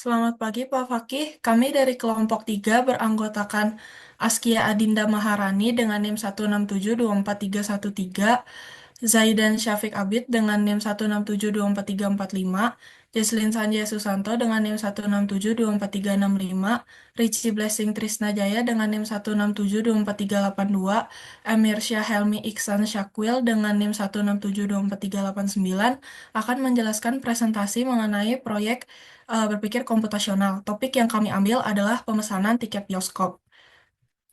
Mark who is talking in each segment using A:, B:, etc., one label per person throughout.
A: Selamat pagi Pak Fakih, kami dari kelompok 3 beranggotakan Askia Adinda Maharani dengan NIM 167241313, Zaidan Syafiq Abid dengan NIM 167244345, Jesslyn Sanjaya Susanto dengan NIM 1672435, Richie Blessing Trisnajaya dengan NIM 1672438, Emir Syah Helmi Iksan Syakwil dengan NIM 1672439 akan menjelaskan presentasi mengenai proyek berpikir komputasional. Topik yang kami ambil adalah pemesanan tiket bioskop.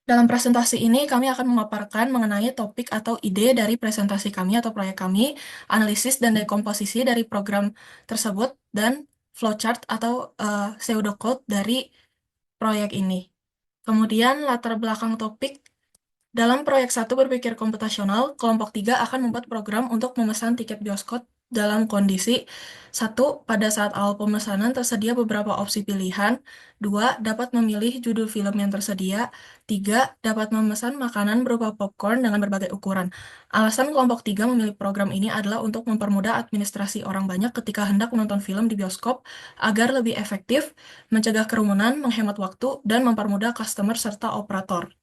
A: Dalam presentasi ini, kami akan memaparkan mengenai topik atau ide dari presentasi kami atau proyek kami, analisis dan dekomposisi dari program tersebut, dan flowchart atau pseudocode dari proyek ini. Kemudian, latar belakang topik dalam proyek satu berpikir komputasional, kelompok 3 akan membuat program untuk memesan tiket bioskop dalam kondisi satu, pada saat awal pemesanan tersedia beberapa opsi pilihan, dua, dapat memilih judul film yang tersedia, tiga, dapat memesan makanan berupa popcorn dengan berbagai ukuran. Alasan kelompok 3 memilih program ini adalah untuk mempermudah administrasi orang banyak ketika hendak menonton film di bioskop agar lebih efektif, mencegah kerumunan, menghemat waktu, dan mempermudah customer serta operator.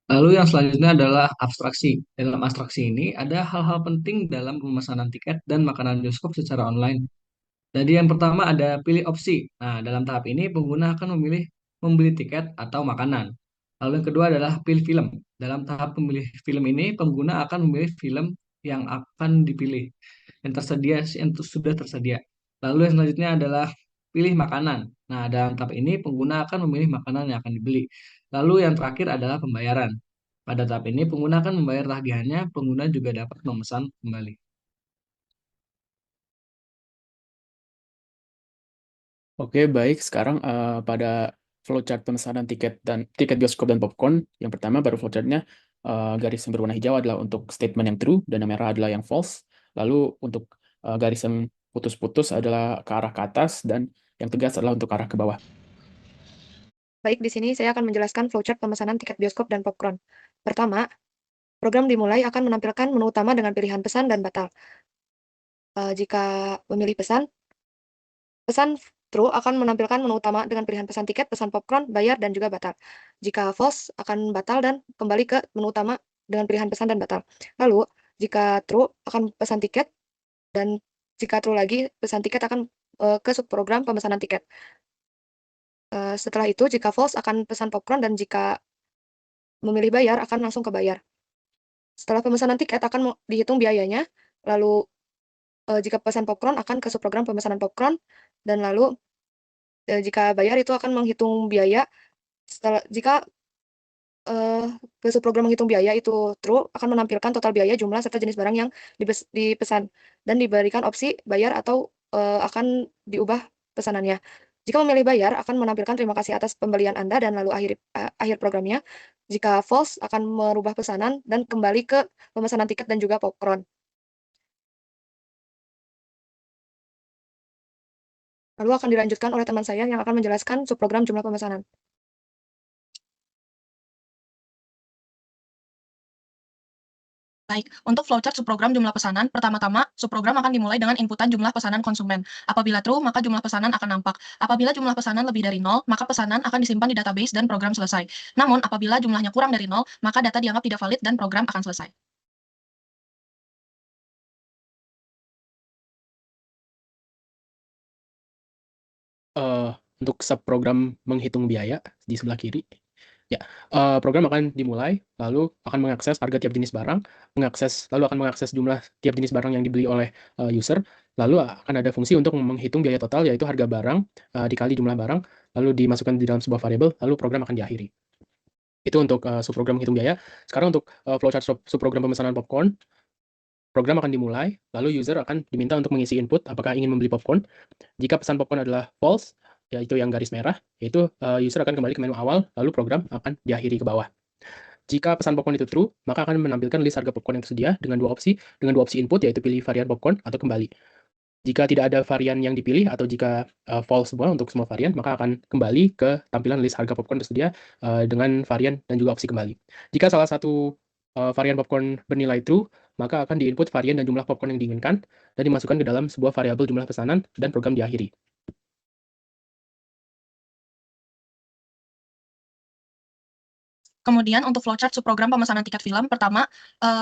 B: Lalu yang selanjutnya adalah abstraksi. Dalam abstraksi ini ada hal-hal penting dalam pemesanan tiket dan makanan bioskop secara online. Jadi yang pertama ada pilih opsi. Nah, dalam tahap ini pengguna akan memilih membeli tiket atau makanan. Lalu yang kedua adalah pilih film. Dalam tahap memilih film ini pengguna akan memilih film yang akan dipilih, yang tersedia, yang sudah tersedia. Lalu yang selanjutnya adalah pilih makanan. Nah, dalam tahap ini pengguna akan memilih makanan yang akan dibeli. Lalu yang terakhir adalah pembayaran. Pada tahap ini pengguna akan membayar tagihannya, pengguna juga dapat memesan kembali.
C: Oke, baik. Sekarang pada flowchart pemesanan tiket bioskop dan popcorn, yang pertama baru flowchartnya garis yang berwarna hijau adalah untuk statement yang true dan yang merah adalah yang false. Lalu untuk garis yang putus-putus adalah ke arah ke atas dan yang tegas adalah untuk ke arah ke bawah.
D: Baik, di sini saya akan menjelaskan flowchart pemesanan tiket bioskop dan popcorn. Pertama, program dimulai akan menampilkan menu utama dengan pilihan pesan dan batal. Jika memilih pesan true akan menampilkan menu utama dengan pilihan pesan tiket, pesan popcorn, bayar, dan juga batal. Jika false akan batal dan kembali ke menu utama dengan pilihan pesan dan batal. Lalu, jika true akan pesan tiket, dan jika true lagi, pesan tiket akan ke subprogram pemesanan tiket. Setelah itu, jika false akan pesan popcorn, dan jika memilih bayar akan langsung ke bayar. Setelah pemesanan tiket akan dihitung biayanya, lalu jika pesan popcorn akan ke subprogram pemesanan popcorn, dan lalu jika bayar itu akan menghitung biaya. Jika ke subprogram menghitung biaya itu true, akan menampilkan total biaya, jumlah, serta jenis barang yang dipesan, dan diberikan opsi bayar atau akan diubah pesanannya. Jika memilih bayar, akan menampilkan terima kasih atas pembelian Anda dan lalu akhir programnya. Jika false, akan merubah pesanan dan kembali ke pemesanan tiket dan juga popcorn. Lalu akan dilanjutkan oleh teman saya yang akan menjelaskan subprogram jumlah pemesanan.
A: Baik, untuk flowchart subprogram jumlah pesanan, pertama-tama, subprogram akan dimulai dengan inputan jumlah pesanan konsumen. Apabila true, maka jumlah pesanan akan nampak. Apabila jumlah pesanan lebih dari 0, maka pesanan akan disimpan di database dan program selesai. Namun, apabila jumlahnya kurang dari 0, maka data dianggap tidak valid dan program akan selesai.
C: Untuk subprogram menghitung biaya di sebelah kiri, ya, program akan dimulai, lalu akan mengakses harga tiap jenis barang, lalu akan mengakses jumlah tiap jenis barang yang dibeli oleh user, lalu akan ada fungsi untuk menghitung biaya total, yaitu harga barang dikali jumlah barang, lalu dimasukkan di dalam sebuah variabel, lalu program akan diakhiri. Itu untuk subprogram menghitung biaya. Sekarang untuk flowchart subprogram pemesanan popcorn, program akan dimulai, lalu user akan diminta untuk mengisi input apakah ingin membeli popcorn. Jika pesan popcorn adalah false, yaitu yang garis merah, yaitu user akan kembali ke menu awal, lalu program akan diakhiri ke bawah. Jika pesan popcorn itu true, maka akan menampilkan list harga popcorn yang tersedia dengan dua opsi input, yaitu pilih varian popcorn atau kembali. Jika tidak ada varian yang dipilih atau jika false semua untuk semua varian, maka akan kembali ke tampilan list harga popcorn tersedia dengan varian dan juga opsi kembali. Jika salah satu varian popcorn bernilai true, maka akan diinput varian dan jumlah popcorn yang diinginkan dan dimasukkan ke dalam sebuah variabel jumlah pesanan dan program diakhiri.
E: Kemudian untuk flowchart subprogram pemesanan tiket film, pertama,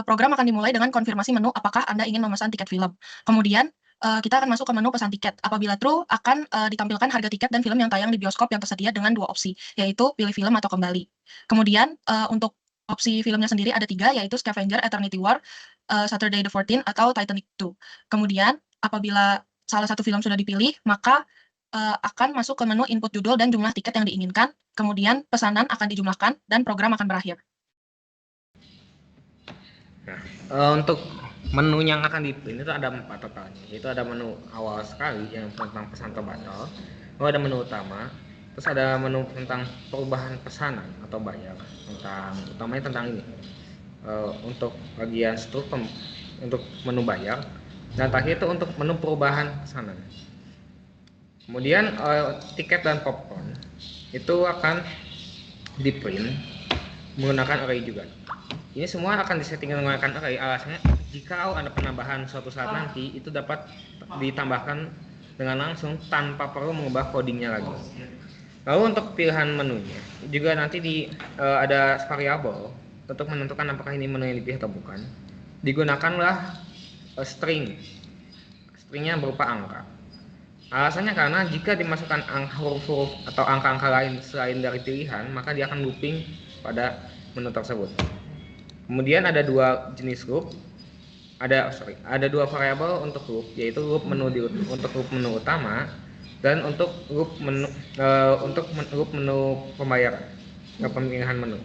E: program akan dimulai dengan konfirmasi menu apakah Anda ingin memesan tiket film. Kemudian, kita akan masuk ke menu pesan tiket. Apabila true, akan ditampilkan harga tiket dan film yang tayang di bioskop yang tersedia dengan 2 opsi, yaitu pilih film atau kembali. Kemudian, untuk opsi filmnya sendiri ada 3, yaitu Scavenger, Eternity War, Saturday the 14th, atau Titanic 2. Kemudian, apabila salah satu film sudah dipilih, maka akan masuk ke menu input judul dan jumlah tiket yang diinginkan, kemudian pesanan akan dijumlahkan, dan program akan berakhir.
F: Nah, untuk menu yang akan dipilih itu ada 4 totalnya, yaitu ada menu awal sekali yang tentang pesan atau batal, lalu ada menu utama, terus ada menu tentang perubahan pesanan atau bayar, utamanya tentang ini, untuk bagian struktur untuk menu bayar, dan terakhir itu untuk menu perubahan pesanan. Kemudian tiket dan popcorn itu akan di print menggunakan array juga. Ini semua akan disetting menggunakan array. Alasannya jika ada penambahan suatu saat nanti itu dapat ditambahkan dengan langsung tanpa perlu mengubah codingnya lagi. Lalu untuk pilihan menunya juga nanti ada variabel untuk menentukan apakah ini menu yang dipilih atau bukan. Digunakanlah stringnya berupa angka. Alasannya karena jika dimasukkan huruf-huruf atau angka-angka lain selain dari pilihan, maka dia akan looping pada menu tersebut. Kemudian ada 2 jenis loop, ada 2 variabel untuk loop, yaitu loop menu untuk loop menu utama dan untuk loop menu pembayaran, pemilihan menu.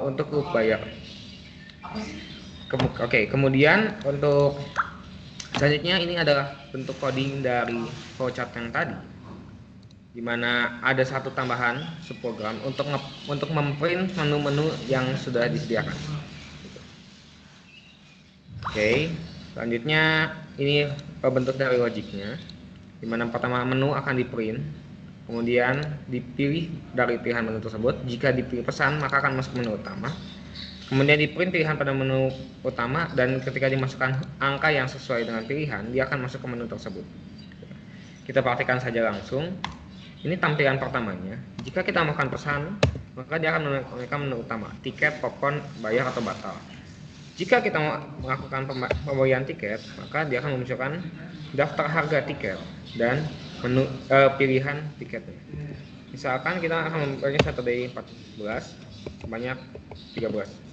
F: Untuk loop bayar. Kemudian untuk selanjutnya ini adalah bentuk coding dari flowchart yang tadi, di mana ada satu tambahan subprogram untuk memprint menu-menu yang sudah disediakan. Selanjutnya ini bentuk dari logiknya, di mana pertama menu akan diprint, kemudian dipilih dari pilihan menu tersebut. Jika dipilih pesan, maka akan masuk menu utama. Kemudian di print pilihan pada menu utama, dan ketika dimasukkan angka yang sesuai dengan pilihan, dia akan masuk ke menu tersebut. Kita praktikkan saja langsung. Ini tampilan pertamanya. Jika kita melakukan pesan, maka dia akan melakukan menu utama, tiket, popcorn, bayar atau batal. Jika kita melakukan pembelian tiket, maka dia akan memunculkan daftar harga tiket dan menu pilihan tiketnya. Misalkan kita akan membelinya Saturday 14 sebanyak 13.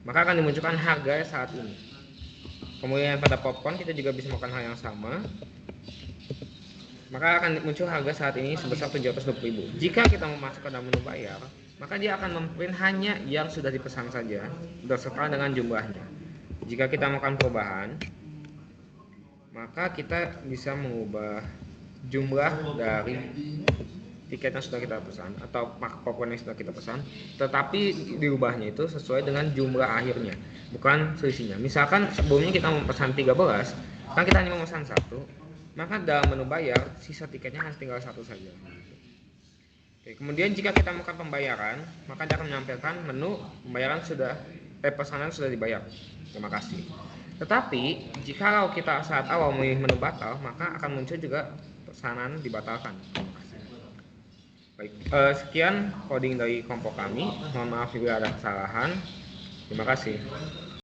F: Maka akan dimunculkan harga saat ini. Kemudian pada popcorn kita juga bisa melakukan hal yang sama. Maka akan muncul harga saat ini sebesar 720.000. Jika kita memasukkan dalam menu bayar, maka dia akan memprint hanya yang sudah dipesan saja beserta dengan jumlahnya. Jika kita melakukan perubahan, maka kita bisa mengubah jumlah dari tiket yang sudah kita pesan atau popcorn yang sudah kita pesan, tetapi diubahnya itu sesuai dengan jumlah akhirnya, bukan selisihnya. Misalkan sebelumnya kita memesan 13, kan kita hanya memesan 1, maka dalam menu bayar sisa tiketnya hanya tinggal 1 saja. Kemudian jika kita melakukan pembayaran, maka dia akan menampilkan menu pembayaran pesanan sudah dibayar. Terima kasih. Tetapi jika kita saat awal memilih menu batal, maka akan muncul juga pesanan dibatalkan. Baik, sekian coding dari kelompok kami. Mohon maaf bila ada kesalahan. Terima kasih.